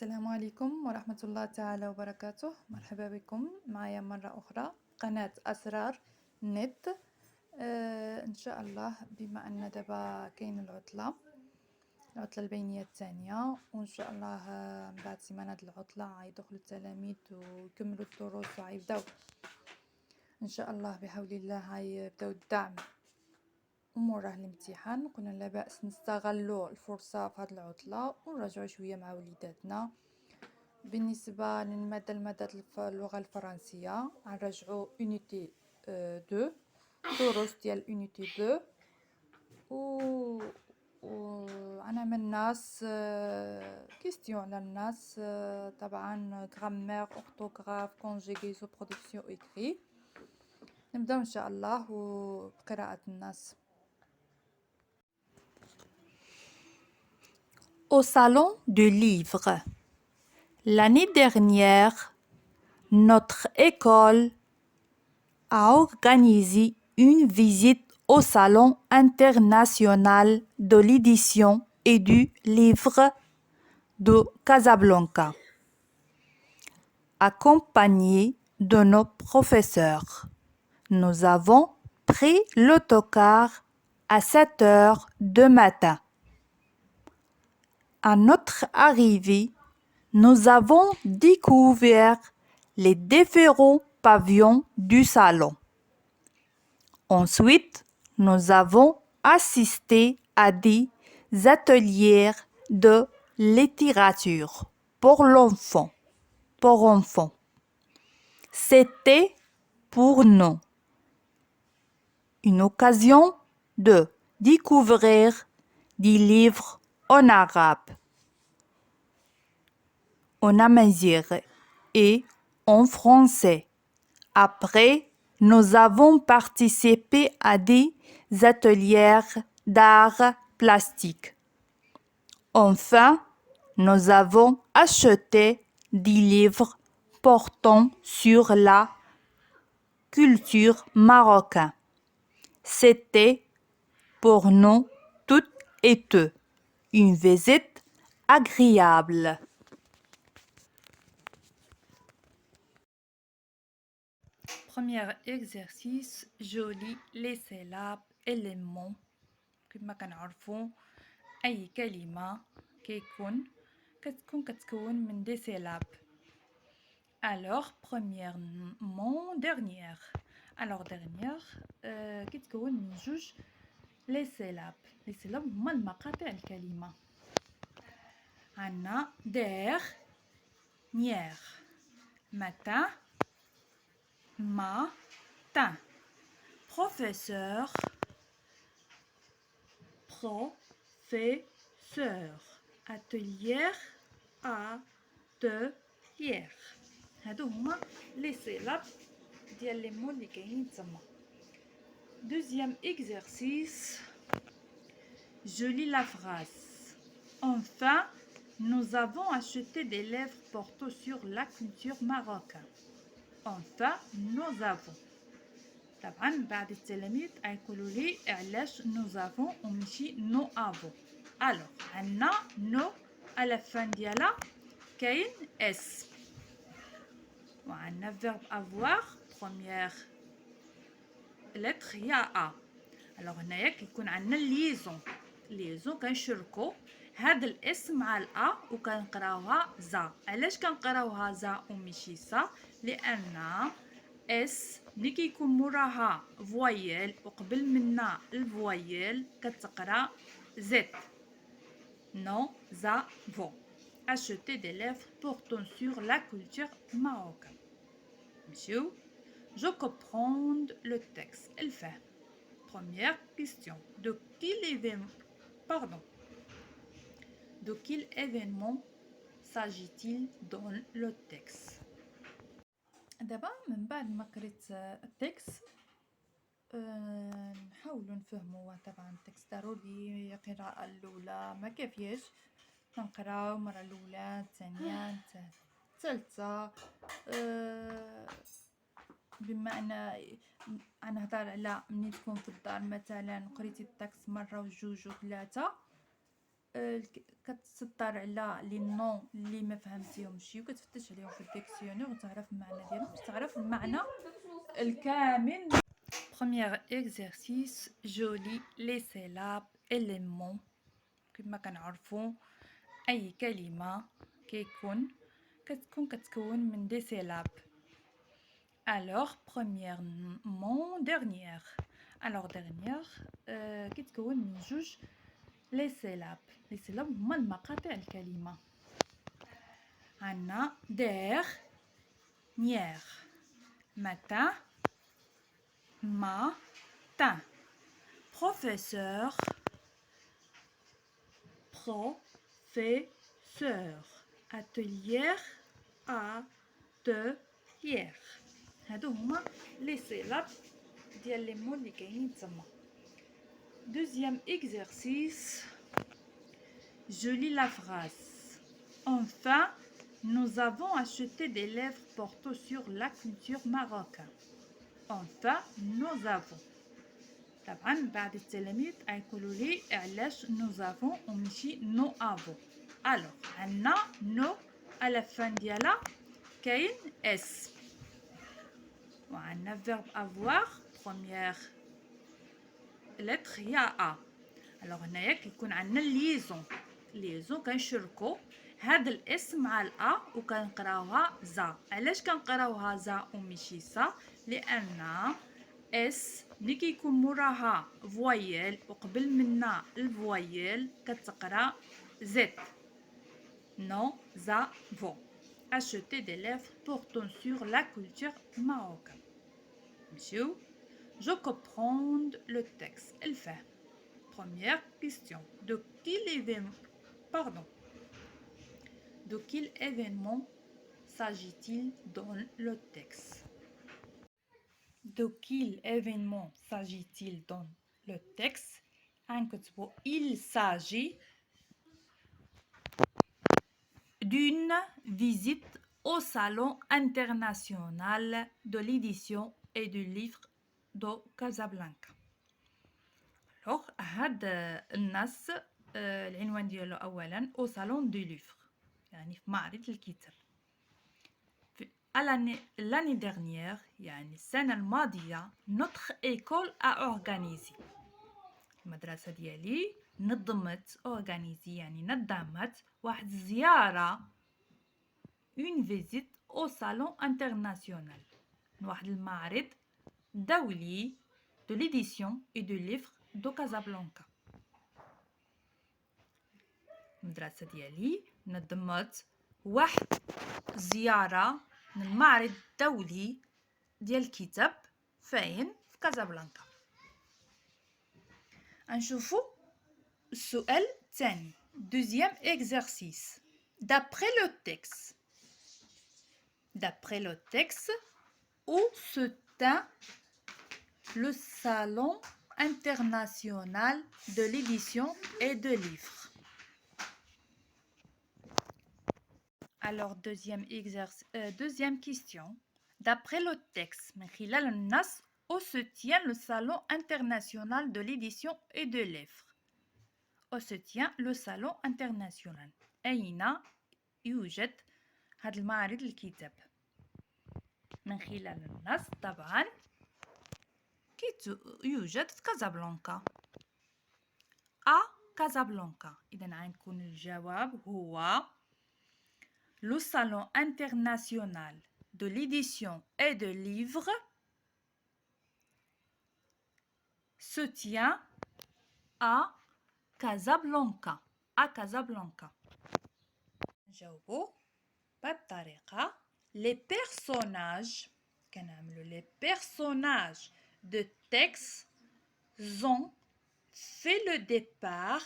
السلام عليكم ورحمة الله تعالى وبركاته. مرحبا بكم معايا مرة أخرى قناة أسرار نت. إن شاء الله بما أن دابا كاين العطلة البينية الثانية، وإن شاء الله من بعد سيمانة العطلة غيدخلوا التلاميذ ويكملوا الدروس وغيبداو إن شاء الله بحول الله غيبداو الدعم وموراه الامتحان. قلنا لا بأس نستغلوا الفرصة في هذه العطلة ونراجعوا شوية مع وليداتنا. بالنسبة للمادة اللغة الفرنسية غنراجعوا unité 2 دروس ديال unité 2 و غنعمل الناس كيستيون على الناس، طبعا غرامير اورتوغراف كونجيغيزو برودكسيون ايكري. نبداو ان شاء الله بقراءة الناس. Au salon du livre. L'année dernière, notre école a organisé une visite au Salon international de l'édition et du livre de Casablanca, accompagné de nos professeurs. Nous avons pris l'autocar à 7 heures du matin. À notre arrivée, nous avons découvert les différents pavillons du salon. Ensuite, nous avons assisté à des ateliers de littérature pour enfants. C'était pour nous une occasion de découvrir des livres en arabe, en amazigh et en français. Après, nous avons participé à des ateliers d'art plastique. Enfin, nous avons acheté des livres portant sur la culture marocaine. C'était pour nous toutes et tous une visite agréable. Premier exercice, جولي les syllabes et les mots. كما كنعرفوا أي كلمة كتكون من des syllabes. Alors, première mot, dernière. Alors, dernière كتكون من جوج les syllabes. les syllabes هما المقاطع الكلمة. عندنا dernière matin matin, professeur professeur, atelier atelier. هادو هما لي سيلاب ديال لي مو اللي كاينين تما. Deuxième exercice, je lis la phrase. Enfin, nous avons acheté des livres portant sur la culture marocaine. Enfin, nous avons. طبعا بعد التلاميذ غيقولوا لي علاش nous avons وماشي nous avons. alors عندنا نو على فان ديالها كاين اس، وعندنا فيرب افوار بروميير لتر هي ا. alors هنايا كيكون عندنا ليزون كنشركو هاد الاس مع الا وكنقراوها زا. علاش كنقراوها زا وماشي سا؟ لان اس ملي كيكون موراها فوايل وقبل منا الفوايل كتقرا زيت. نو زافون acheté des livres portant sur la culture marocaine. Monsieur, je comprends le texte. Elle fait. Première question. De quel événement s'agit-il dans le texte? دابا من بعد ما قريت التكست نحاولوا نفهموا. طبعا التكست ضروري القراءة الأولى ما كافياش، نقراو مرة الأولى الثانية الثالثة. بما أنا نهضر على ملي تكون في الدار مثلا قريتي التكست مرة وجوج وثلاثة، كتسطر على لي نون اللي ما فهمتيهمش وكتفتش عليهم في الديكسيونير وتعرف المعنى ديالهم باش تعرف المعنى الكامل. Premier exercice جولي لي سيلاب et les mots. كما كنعرفوا اي كلمه كتكون كتكون من دي سيلاب. Alors première mot dernière. Alors dernière كتكون من جوج لي سيلاب. لي سيلاب هما المقاطع الكلمه. عندنا dernière matin matin professeur professeur atelier atelier. هادو هما لي سيلاب ديال لي مو اللي كاينين تما. Deuxième exercice, je lis la phrase. Enfin, nous avons acheté des livres portant sur la culture marocaine. Enfin, nous avons. طبعا بعض التلاميذ يقولوا لي علاش nous avons وماشي nous avons. Alors, عندنا nous على فان ديالها كاين اس. وعندنا verbe avoir première lettre هي ا. الوغ هنايا كيكون عندنا ليزون كنشركو هاد الاسم مع الا وكنقراوها زا. علاش كنقراوها زا وماشي سا؟ لان اس ملي كيكون موراها فوايل وقبل منا الفوايل كتقرا زيت. نو زا فو acheter des livres portant sur la culture marocaine. Monsieur, je comprends le texte. Elle fait. Première question. De quel événement s'agit-il dans le texte? De quel événement s'agit-il dans le texte? Il s'agit d'une visite au Salon international de l'édition et du livre de Casablanca. Alors, هاد الناس العنوان ديالو اولا au Salon du Livre يعني في معرض الكتاب. L'année dernière يعني السنة الماضية notre école a organisé. المدرسة ديالي نظمت يعني نظمت واحد الزيارة une visite au Salon international واحد المعرض دولي de l'édition et du livre de Casablanca. المدرسة ديالي نظمت واحد زيارة من المعرض الدولي ديال الكتاب فين؟ في كازابلانكا. نشوفو السؤال الثاني. Deuxième exercice. D'après le texte, où se tient le Salon international de l'édition et de livres? Alors, deuxième question. D'après le texte, من خلال النص, où se tient le Salon international de l'édition et de livres? Où se tient le Salon international? أين يوجد هذا المعرض الكتاب؟ من خلال النص طبعا يوجد في كازابلانكا. كازابلانكا. إذا غنكون الجواب هو le Salon international de l'édition et de livres se tient à Casablanca. نجاوبو بهاد الطريقة. les personnages de texte ont fait le départ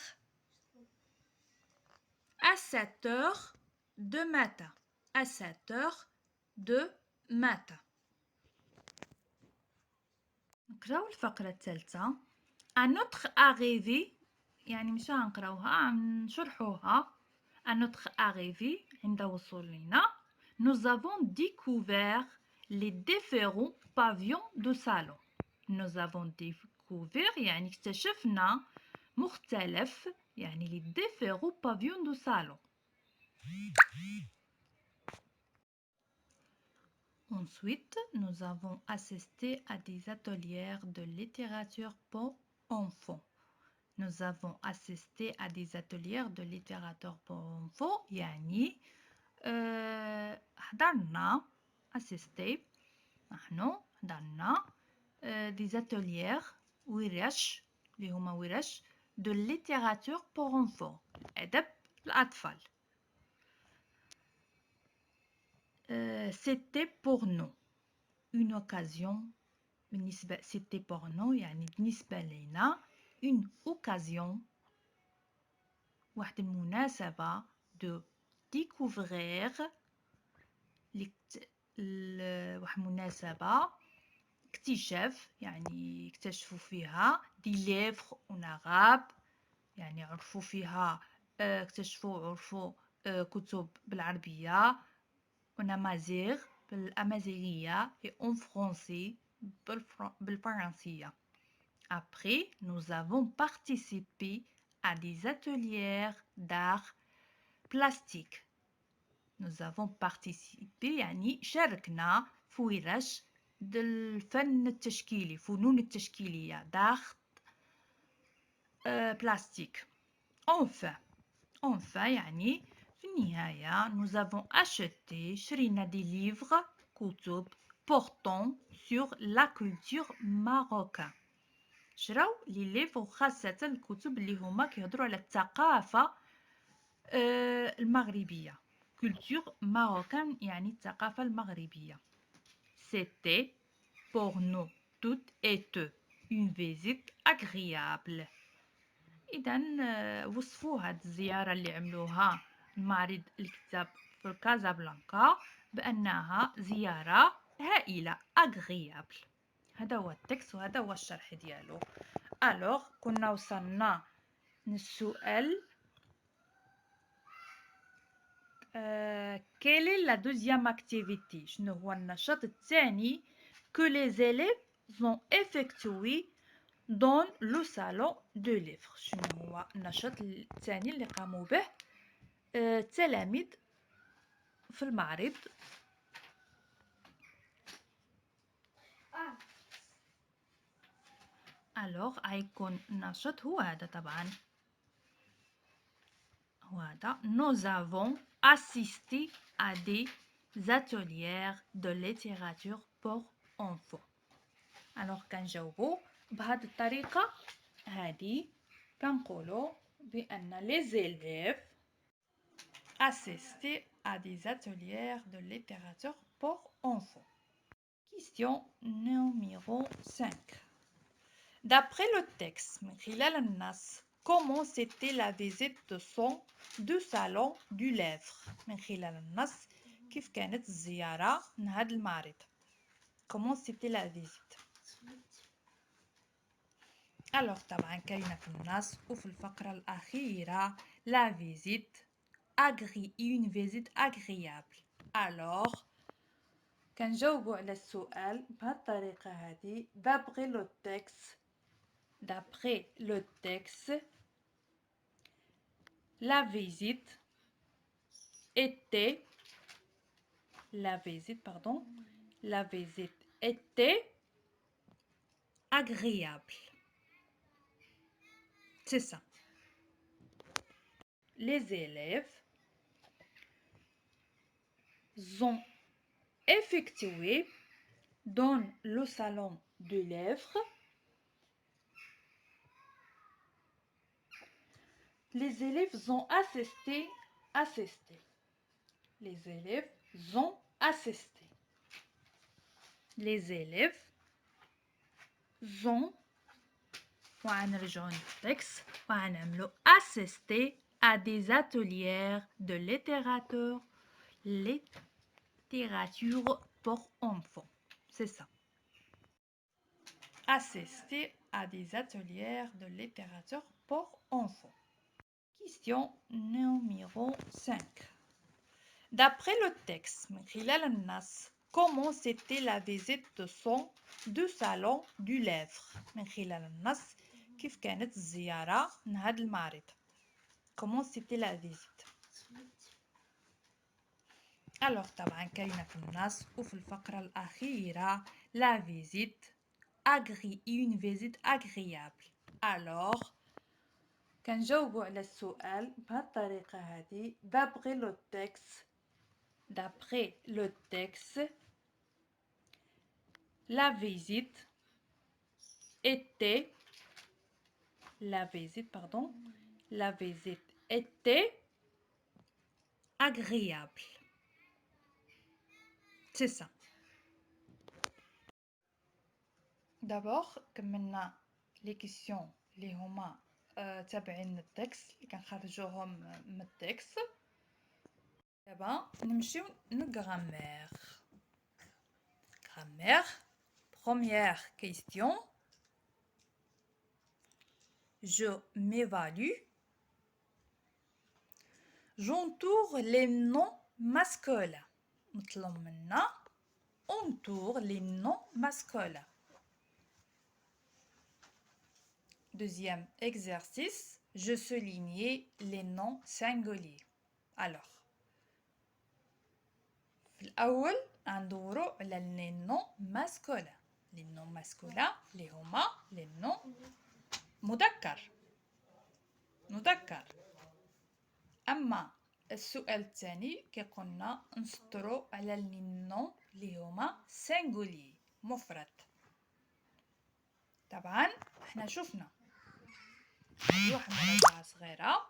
à 7h de matin. À 7h de matin. نقراو الفقرة الثالثة. À notre arrivée يعني مش غنقراوها نشرحوها. À notre arrivée عند وصولنا nous avons découvert les différents pavillons de salon. Nous avons découvert يعني اكتشفنا مختلف يعني les différents pavillons du salon. Ensuite, nous avons assisté à des ateliers de littérature pour enfants. Nous avons assisté à des ateliers de littérature pour enfants. يعني حضرنا assisté نحن حضرنا des ateliers ورش اللي هما ورش de littérature pour enfants أدب الأطفال. C'était pour nous une occasion. C'était pour nous يعني بالنسبة لنا une occasion واحد المناسبة de découvrir واحد مناسبة اكتشاف يعني اكتشفوا فيها دي ليفغ ونغاب يعني عرفوا فيها عرفوا كتب بالعربية ونماذج بالأمازيغية et en français بالفرنسية. Après, nous avons participé à des ateliers d'art plastique. Nous avons participé يعني شاركنا في ورش الفن التشكيلي فنون التشكيلية d'art plastique. Enfin يعني في النهاية nous avons acheté شرينا des livres كتب portant sur la culture marocaine. شراو لي ليفغ خاصة الكتب اللي هما كيهضروا على الثقافة المغربية culture marocaine يعني الثقافة المغربية. C'était pour nous toutes et tous une visite agréable. إذا وصفوا هاد الزيارة اللي عملوها معرض الكتاب في كازابلانكا بأنها زيارة هائلة agréable. هذا هو التكست وهذا هو الشرح ديالو. الوغ كنا وصلنا للسؤال quelle est la deuxième activité شنو هو النشاط الثاني que les élèves ont effectué dans le salon de livres. شنو هو النشاط الثاني اللي قاموا به التلاميذ في المعرض. الوغ غيكون النشاط هو هذا طبعا هو هذا nous avons assisté à des ateliers de littérature pour enfants. الوغ كنجاوبو بهذه الطريقة هذه كنقولوا بأن les élèves assisté à des ateliers de littérature pour enfants. Question numéro 5. D'après le texte, comment c'était la visite du salon du livre كيف كانت الزيارة من هذا المعرض. Comment c'était la visite. Alors طبعا كاينة في النص وفي الفقرة الأخيرة la visite une visite agréable. Alors كنجاوبوا على السؤال بهذه الطريقة هذه d'après le texte la visite était agréable. C'est ça. Les élèves ont effectué dans le salon de livres les élèves ont assisté. Les élèves ont assisté. Les élèves ont وغنرجعو للتكست وغنعملو assister à des ateliers de littérature pour enfants. C'est ça. Assister à des ateliers de littérature pour enfants. Question numéro 5. D'après le texte, comment c'était la visite du salon du livre. كيف كانت الزيارة من هذا المعرض. comment c'était la visite. Alors طبعا كاينه في النص وفي الفقرة الأخيرة la visite une visite agréable. alors كنجاوبوا على السؤال بهذه الطريقة هذه d'après le texte la visite était agréable. C'est ça. D'abord كملنا لي كيسيون اللي هما تابعين التكست اللي كنخرجوهم من التكست. دابا نمشيو للغرامير. Première question. Je m'évalue. J'entoure les noms masculins. مطلوب منا entoure les noms masculins. Deuxième exercice, je souligne les noms singuliers. Alors, الأول ندورو على les noms masculins. Les noms masculins اللي هما les noms مذكر. أما السؤال الثاني كيقولنا نسطرو على لي نون اللي هما سينغولي مفرد. طبعا حنا شفنا واحد المراجعة صغيرة،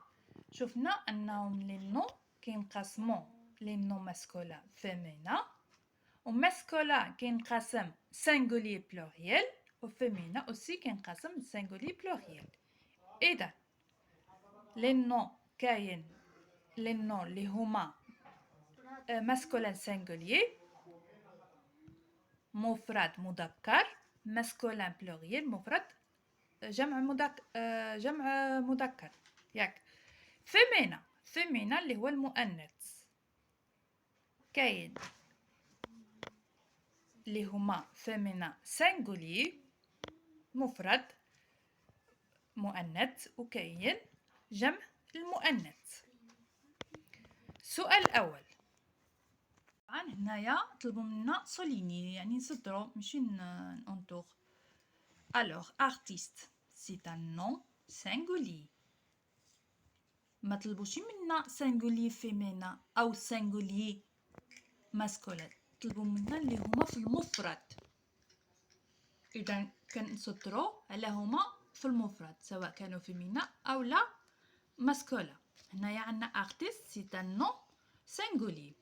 شفنا انهم لي نون كينقسموا لي نون ماسكولا فيمينا، وماسكولا كينقسم سينغولي بلوريال، وفيمينا اوسي كينقسم سينغولي بلوريال. اذا لي نون كاين لي نون اللي هما ماسكولين سينغولي مفرد مذكر، ماسكولين بلوريال مفرد جمع مذكر ياك. فيمينا اللي هو المؤنث، كاين اللي هما فيمينا سينغولي مفرد مؤنث، وكاين جمع المؤنث. السؤال الاول طبعا هنايا طلبوا منا سوليني يعني نسطرو ماشي نونطوغ. alors artiste c'est un nom singulier. ما طلبوش منا singulier féminin او singulier masculin، طلبوا منا اللي هما في المفرد. اذا كنسطرو على هما في المفرد سواء كانوا فيمينا او لا ماسكولا. هنايا عندنا artiste c'est un nom singulier.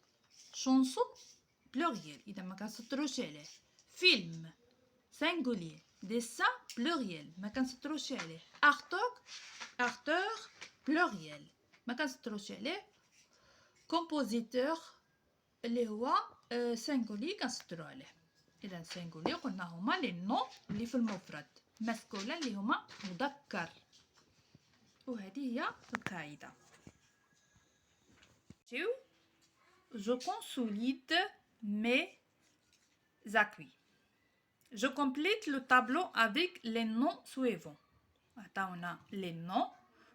chanson pluriel اذا ما كنسطروش عليه. فيلم singulier. dessin pluriel ما كنسطروش عليه. acteur pluriel ما كنسطروش عليه. compositeur اللي هو singulier كنسطرو عليه. اذا singulier قلنا هما لي نون اللي في المفرد، ماسكولا اللي هما مذكر، وهذه هي القاعده. Je consolide mes acquis. Je complète le tableau avec les noms suivants. عطاونا les noms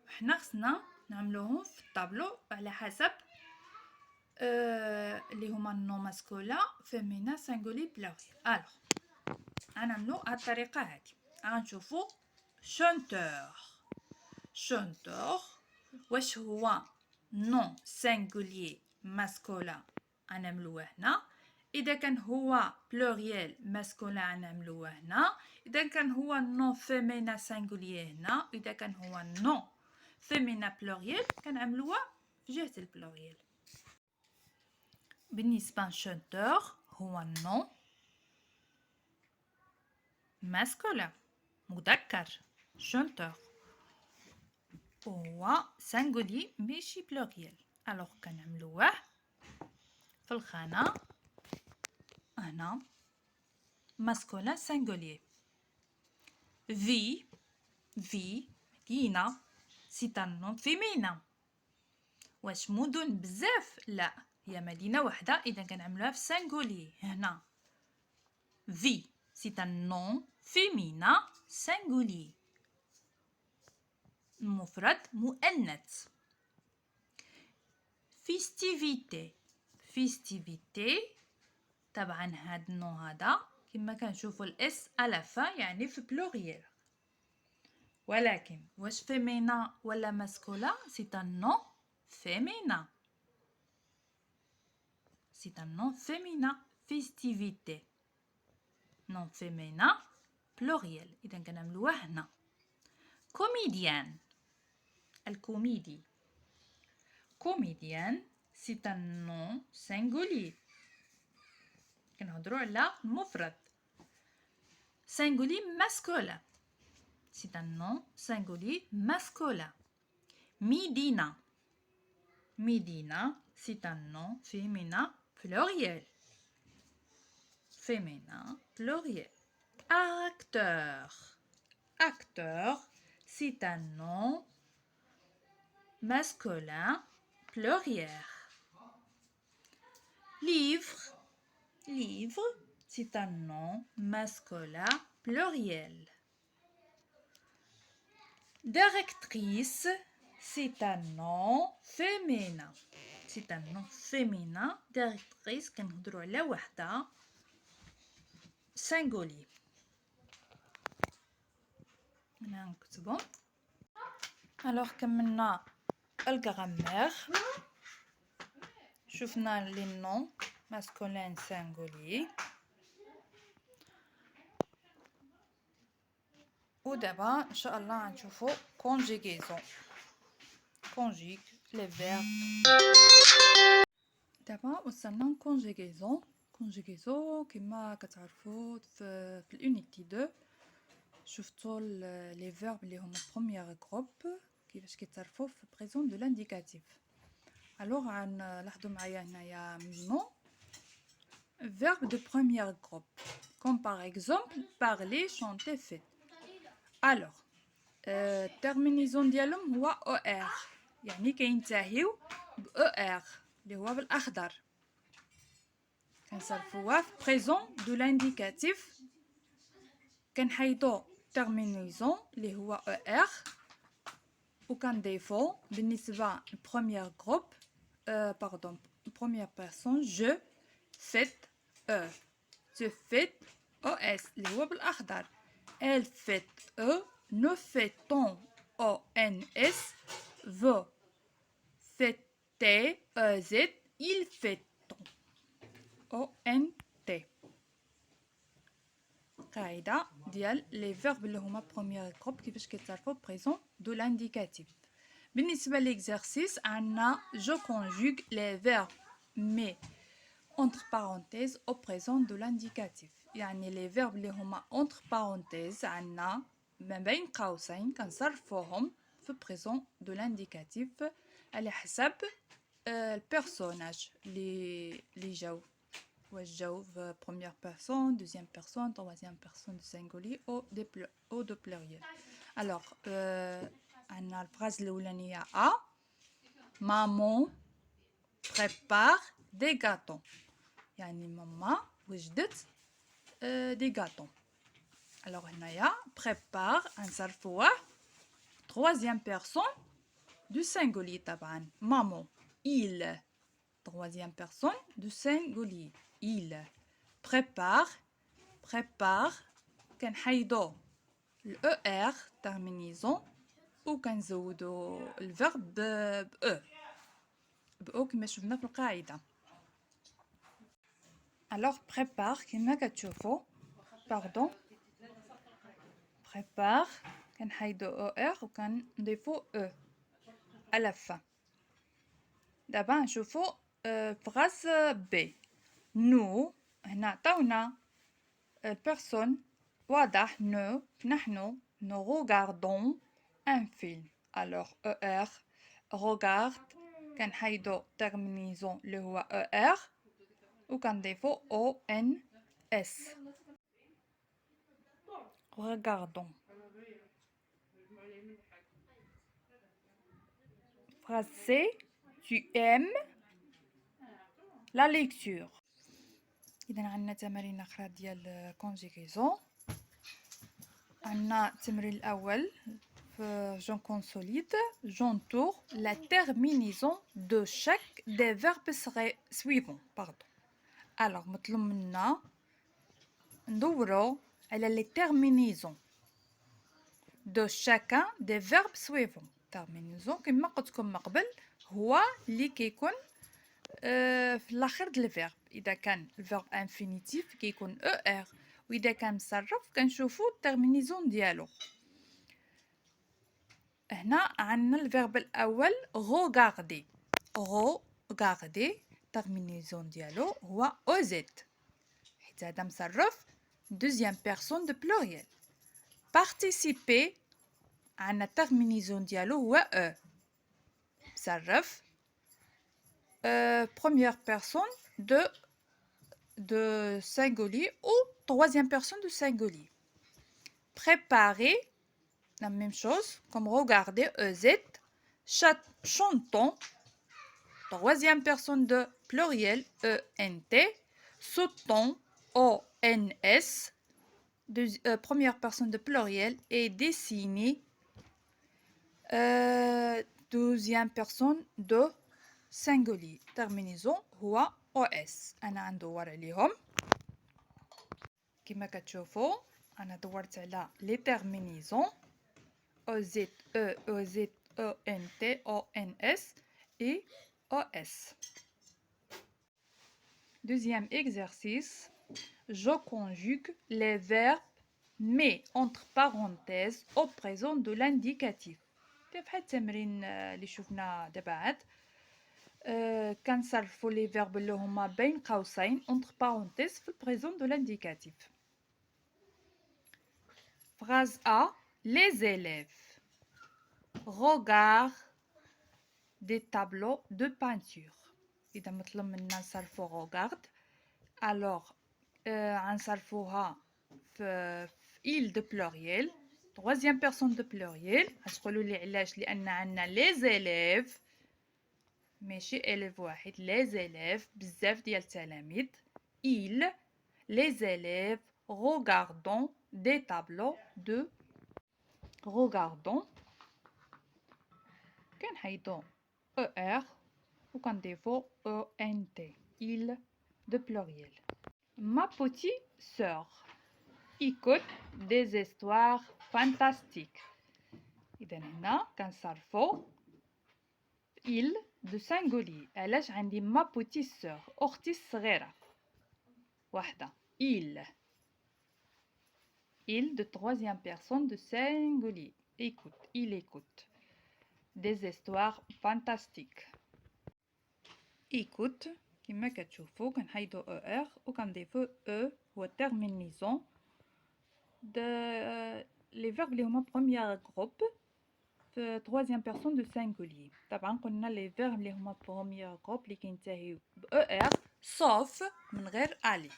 وحنا خصنا نعملوهم في الطابلو على حسب اللي هما النون ماسكولا فيمينا سينغولي بلوريال. الوغ غنعملو هاد الطريقه هادي. غنشوفو شونتور واش هو نون سينغولي ماسكولا غنعملوه هنا. اذا كان هو بلوريال ماسكولا غنعملوه هنا. اذا كان هو نون فيمينا سينغولي هنا. اذا كان هو نون فيمينا بلوريال كنعملوه في جهه البلوريال. بالنسبه لشونتور هو نون ماسكولا مذكر شونتور، وهو سينغولي ماشي بلوريال. الوغ كنعملوه في الخانه هنا ماسكولا سينغولي. في مدينه سي ان نون فيمينا. واش مدن بزاف؟ لا، هي مدينه واحده، اذا كنعملوها في سينغولي. هنا في سي ان نون فيمينا سينغولي مفرد مؤنث. festivité. festivité طبعا هاد النو هذا كما كنشوفوا الاس على فا يعني في بلوريال. ولكن واش فيمينا ولا ماسكولا؟ سي ان نو féminin. C'est un nom féminin. festivité. nom féminin pluriel. إذا كنعملوها هنا. comédien. الكوميدي. comédien c'est un nom singulier. كنهضروا على المفرد. singulier masculin. c'est un nom singulier masculin. Médina. Médina, c'est un nom féminin pluriel. Féminin pluriel. Acteur. Acteur, c'est un nom masculin pluriel. Livre. Livre, c'est un nom masculin pluriel. Directrice, c'est un nom féminin. C'est un nom féminin. Directrice كنهضروا على وحده singulier. هنا نكتبو. alors كملنا الغرامير. شفنا لي نون masculin singulier. ودابا ان شاء الله غنشوفو conjugaison. conjugue les verbes. دابا وصلنا conjugaison. conjugaison كما كتعرفوا في الunité 2 شفتوا لي فيرب اللي هما بروميير جروب كيفاش كيتصرفوا في بريزون دو لانديكاتيف. الوغ غنلاحظوا معايا هنايا منو verbe de premier groupe comme par exemple parler, chanter, faire. alors terminaison ديالهم هو OR يعني كينتهيو ب ER اللي هو بالاخضر. كنصرفوها في بريزون دو لانديكاتيف. كنحيدو terminaison اللي هو ER وكنضيفو بالنسبه للبروميير جروب pardon première personne je faites je faites OS اللي هو بالاخضر. elle fait nous fêtons ONS vous fêtez EZ ils fêtent ONT. قاعده ديال لي فيرب اللي هما بروميير جروب كيفاش كيتصرفوا بريزون دو لانديكاتيف. بالنسبه ليكزارسيس عندنا جو كونجوغ لي فيرب مي entre parenthèses au présent de l'indicatif. يعني لي فيرب اللي هما entre parenthèses عندنا ما بين قوسين كنصرفوهم في بريزون دو لانديكاتيف على حسب البيرسوناج اللي جاو. واش جاو في première personne, deuxième personne, troisième personne du singulier ou de pluriel. alors عندنا الفراز الاولانيه maman prépare des gâteaux. يعني ماما وجدت دي gâteaux. alors هنايا prépare نصرفوه troisième personne du singulier طبعا. maman il troisième personne du singulier il prépare كنحيدو ال ER terminaison وكنزودو الفيرب ب او كما شفنا في القاعده. alors prépare كما كتشوفوا pardon prépare كنحيدو ER وكنضيفو على فا. دابا نشوفو فراس بي. نو هنا عطاونا البيرسون واضح نو نحن نو regardons un film. alors ER regarde كنحيدو terminaison اللي هو ER وكنضيفو ONS. regardons. phrase C. tu aimes la lecture. إذا عندنا تمارين أخرى ديال conjugaison. عندنا التمرين الأول في j'en consolide, j'entoure la terminaison de chaque des verbes suivants. Pardon. Alors, مطلوب منا ندورو على les terminaisons de chacun des verbes suivants. terminaison كما قلت لكم من قبل هو اللي كيكون في الاخر ديال الفيرب. اذا كان الفيرب انفينيتيف كيكون او ار، واذا كان مصرف كنشوفوا الترمينيزون ديالو. هنا عندنا الفيرب الاول regarder. regarder الترمينيزون ديالو هو او زد حيت هذا مصرف دوزيام بيرسون دو بلوريال. participer عندنا الترمينيزون ديالو هو او مصرف première personne de singulier ou troisième personne de singulier. Préparer, la même chose, comme regarder, EZ. Chantons, troisième personne de pluriel, ENT. Sautons, ONS. Première personne de pluriel. Et dessiner, deuxième personne de singulier. Terminaison هو OS. أنا ندور عليهم كما كتشوفوا. أنا دورت على les terminaisons OZ, E, OZ, ONT, ONS et OS. Deuxième exercice. Je conjugue les verbes mais entre parenthèses au présent de l'indicatif. بحال التمرين اللي شفنا دابا عاد. كنصرفوا لي فيرب اللي هما بين قوسين entre parenthèses في البريزون دو لانديكاتيف. Phrase A. Les élèves regardent des tableaux de peinture. إذا مطلوب منا نصرفوا regarde alors غنصرفوها في il de pluriel troisième personne de pluriel. غتقولوا لي علاش؟ لأن عندنا les élèves ماشي élève واحد، les élèves بزاف ديال التلاميذ. ils les élèves regardons des tableaux de regardons كنحيدو er وكنضيفو ent il de pluriel. Ma petite sœur écoute des histoires fantastiques. إذا هنا كنصرفو il de singulier. علاش عندي ما بوتي سور اختي الصغيره واحده il de troisième personne de singulier. écoute il écoute des histoires fantastiques. écoute كما كتشوفوا كنحيدو er وكنضيفو e هو terminaison de les verbes اللي هما première groupe في troisième personne de singulier. طبعا قلنا لي فيرب اللي هما بروميير جروب اللي كينتهيو ب er sauf من غير الي،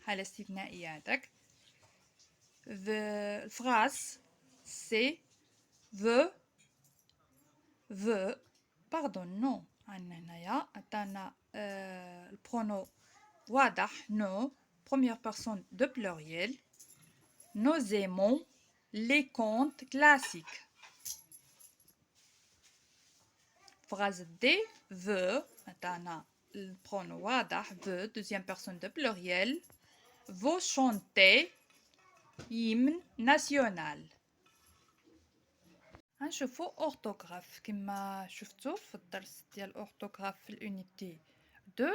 حالة استثنائية هذاك. الفراس سي veut باردون نو. عندنا هنايا عطانا البرونو واضح نو première personne de pluriel. nous aimons les contes classiques. Phrase D. veut عطانا البرونو واضح veut deuxième personne de pluriel. vous chantez hymne national. غنشوفو orthographe كما شفتو في الدرس ديال orthographe في الunité 2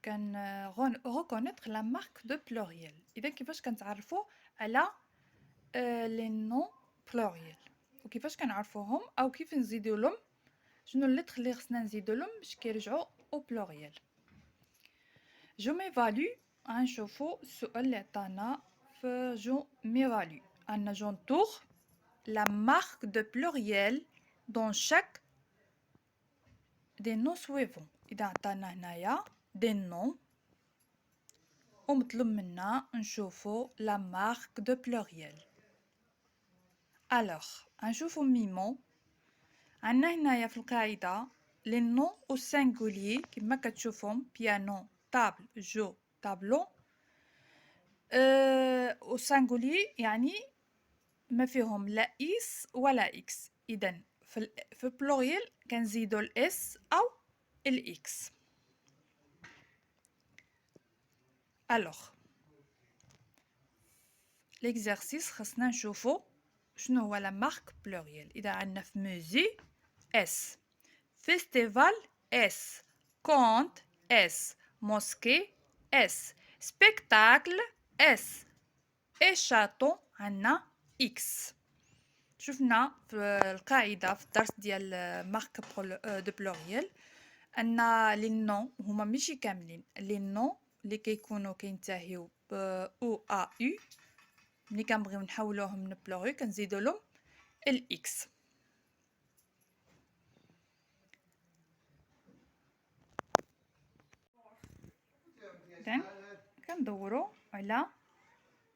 كان reconnaître la marque de pluriel. اذا كيفاش كنتعرفوا على لي نون بلوريال وكيفاش كنعرفوهم او كيف نزيدو لهم شنو اللتر اللي خصنا نزيدو لهم باش كيرجعوا او بلوريال. جو ميفالو غنشوفو السؤال اللي عطانا في جو ميفالو. عندنا جونتور la marque de pluriel dans chaque des noms suivants. إذا عطانا هنايا des noms ومطلوب منا نشوفو la marque de pluriel. alors غنشوفو ميمو. عندنا هنايا في القاعدة les noms au singulier كما كتشوفهم piano table جو tableau au singulier يعني ما فيهم لا إس ولا إكس. إذا في البلوريال كنزيدو الاس أو الاكس. ألوغ ليكزارسيس خاصنا نشوفو شنو هو لا مارك بلوريال. إذا عندنا في موزي اس، فيستيفال اس، كونت اس، موسكي اس، سبيكتاكل اس، إشاتون عندنا اكس. شفنا في القاعدة في الدرس ديال مارك دو بلوريال أن لي نون هما ماشي كاملين. لي نون اللي كيكونوا كينتهيو ب او ا يو ملي كنبغيو نحولوهم لبلوريو كنزيدو لهم الاكس. إذن كندورو على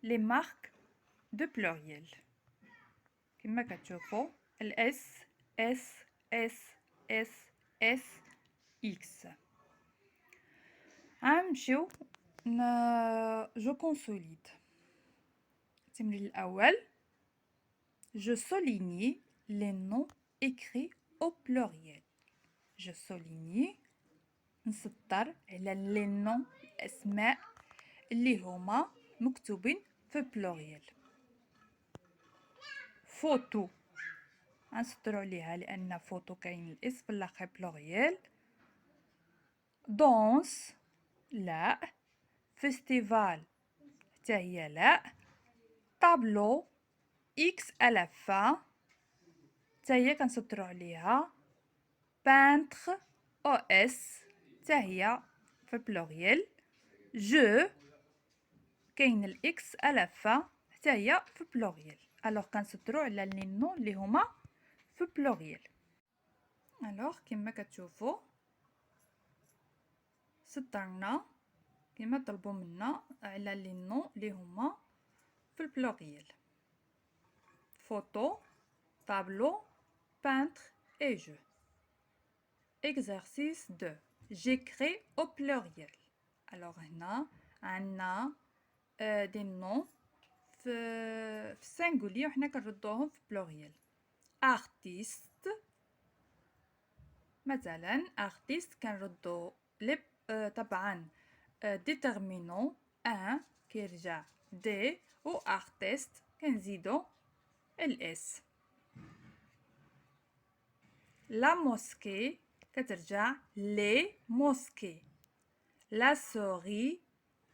لي مارك دو بلوريال كما كتشوفوا الاس اس اس اس اس اكس. غنمشيو جو كونسوليد. التمرين الاول je souligne les noms écrits au pluriel. je souligne نسطر على لي نون الاسماء اللي هما مكتوبين في بلوريال. فوتو غنسطرو عليها لان فوتو كاين الاس في الاخر بلوريال. دونس لا. فيستيفال حتى هي لا. طابلو اكس على فا حتى هي كنسطرو عليها. بانتر او اس حتى هي في بلوريال. جو كاين الاكس على فا حتى هي في بلوريال. الوغ كنسطرو على لي نون اللي هما في بلوريال. الوغ كما كتشوفوا سطرنا كما طلبوا منا على لي نون اللي هما في البلوريال. photo, tableau, peintre et jeu. Exercice 2. J'écris au pluriel. Alors, on a des noms singuliers وحنا كنردوهم في pluriel. Artiste. مثلا artiste كنردو طبعا déterminant un كيرجع دي و artiste كنزيدو الاس. لا موسكي كترجع لي موسكي. لا سوري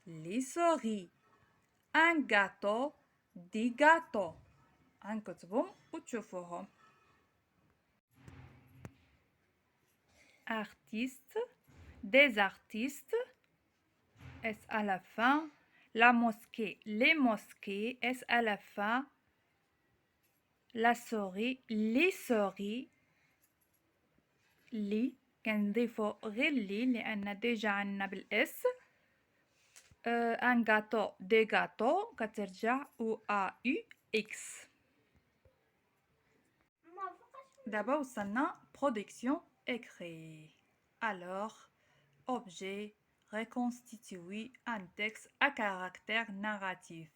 لي سوري. ان غاتو دي غاتو. غنكتبهم وتشوفوهم. artiste, des artistes, S à la fin. La mosquée, les mosquées, S à la fin. La souris, les souris. لي كنضيفو غير لي لان ديجا عندنا بالاس. ان غاتو دي غاتو كترجع او ا يو اكس. دابا وصلنا برودكسيون écrit. Alors objet reconstitue un texte à caractère narratif.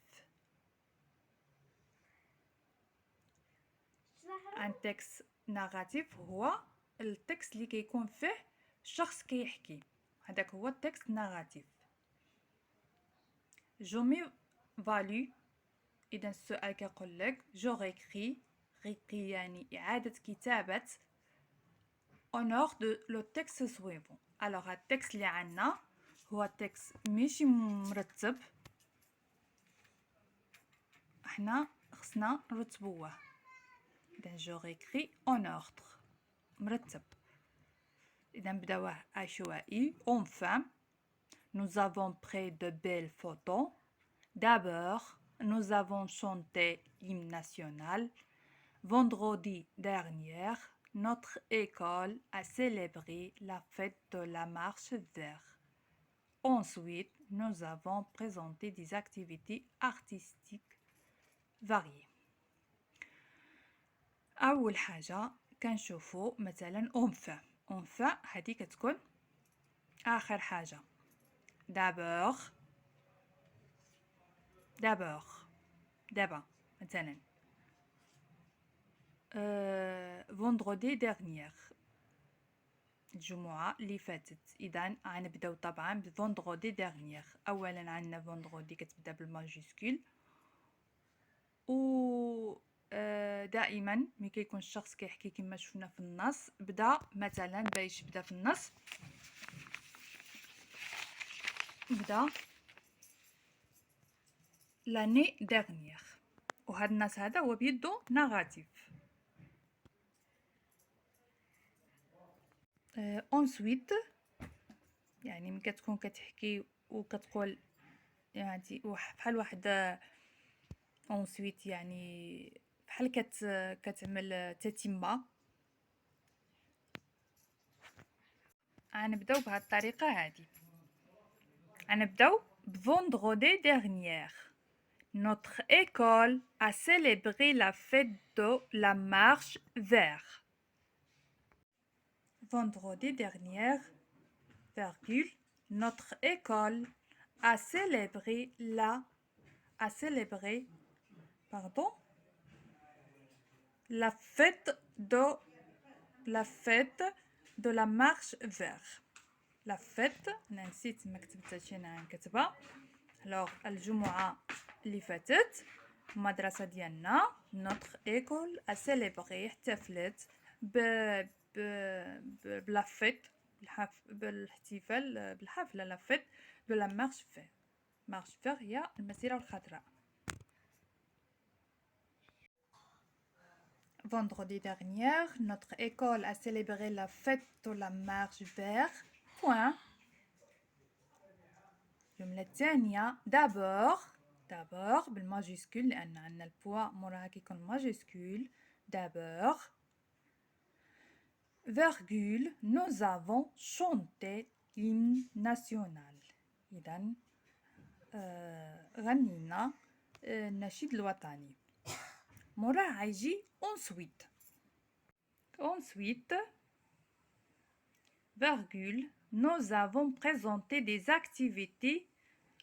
un texte narratif هو التكست اللي كيكون فيه شخص كيحكي. هذاك هو التكست ناراتيف. جو مي فالو. اذا السؤال كيقول لك جو ريكري. ريكري يعني اعاده كتابه اونور دو لو تكست سويفون. الوغ التكست اللي عندنا هو تكست ماشي مرتب. احنا خصنا نرتبوه. اذا جو ريكري اون اوردر مرتب. إذا نبداوه عشوائي. Enfin, nous avons pris de belles photos. D'abord, nous avons chanté l'hymne national. Vendredi dernier, notre école a célébré la fête de la marche verte. Ensuite, nous avons présenté des activités artistiques variées. أول حاجة كنشوفو مثلا enfin. enfin هذه كتكون آخر حاجة. d'abord دابا مثلا vendredi dernière الجمعة اللي فاتت. إذا غنبداو طبعا بفوندغودي ديرنيير. أولا عندنا فوندغودي كتبدا بالماجيسكول، و دائما ملي كيكون الشخص كيحكي كما شفنا في النص بدا مثلا باش بدا في النص بدا لاني ديرنيير، وهذا النص هذا هو بيدو نيجاتيف. اونسويت يعني ملي كتكون كتحكي وكتقول يعني بحال واحد اونسويت يعني بحال كتعمل تتمه. غنبداو بهاد الطريقه هادي. غنبداو بفوندغودي ديرنيير. Notre école a célébré la fête de la marche vert. Vendredi dernier, virgule, notre école a célébré pardon, la fête de la marche vert. La fête انا نسيت ما كتبتهاش انا كاتبه. الوغ الجمعه اللي فاتت المدرسه ديالنا notre école a célébré احتفلت بلا فيت بالاحتفال بالحفله لا فيت دو لا مارش فير. مارش فير هي المسيره الخضراء. Vendredi dernier, notre école a célébré la fête de la marche vert. Point. الجملة الثانية d'abord بالماجيسكول لأن عندنا البوا موراها كيكون ماجيسكول. d'abord virgule nous avons chanté l'hymne national. إذا غنينا النشيد الوطني. موراه غيجي ensuite virgule nous avons présenté des activités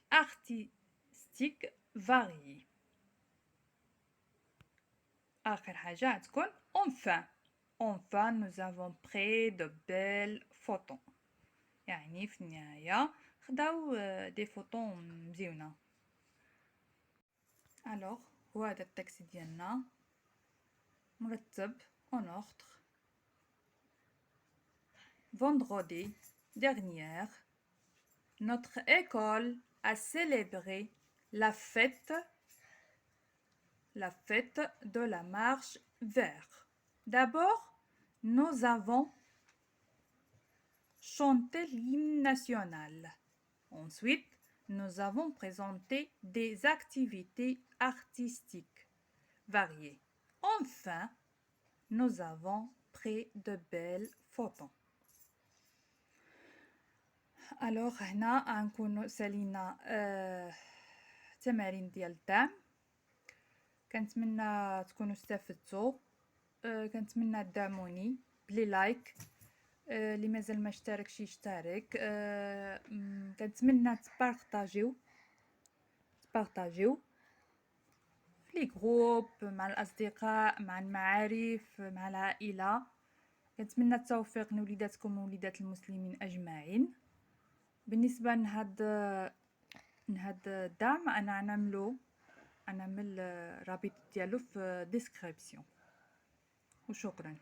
artistiques variées. آخر حاجة غتكون enfin nous avons pris de belles photos. يعني في النهاية خداو دي فوطو مزيونة. الوغ وهذا التكست ديالنا مرتب en ordre. Vendredi dernier, notre école a célébré la fête de la marche vert. D'abord, nous avons chanté l'hymne national. Ensuite, nous avons présenté des activités artistiques variées. Enfin, nous avons pris de belles photos. الوغ هنا غنكونو سالينا التمارين ديال الدعم. كنتمنى تكونوا استفدتوا. كنتمنى تدعموني بلي لايك. اللي مازال ما اشتركش يشترك. كنتمنى تبارطاجيو في لي جروب مع الاصدقاء مع المعارف مع العائله. كنتمنى التوفيق لوليداتكم ووليدات المسلمين اجمعين. بالنسبه لهاد الدعم انا غنعمل رابط ديالو في ديسكريبسيون. وشكرا.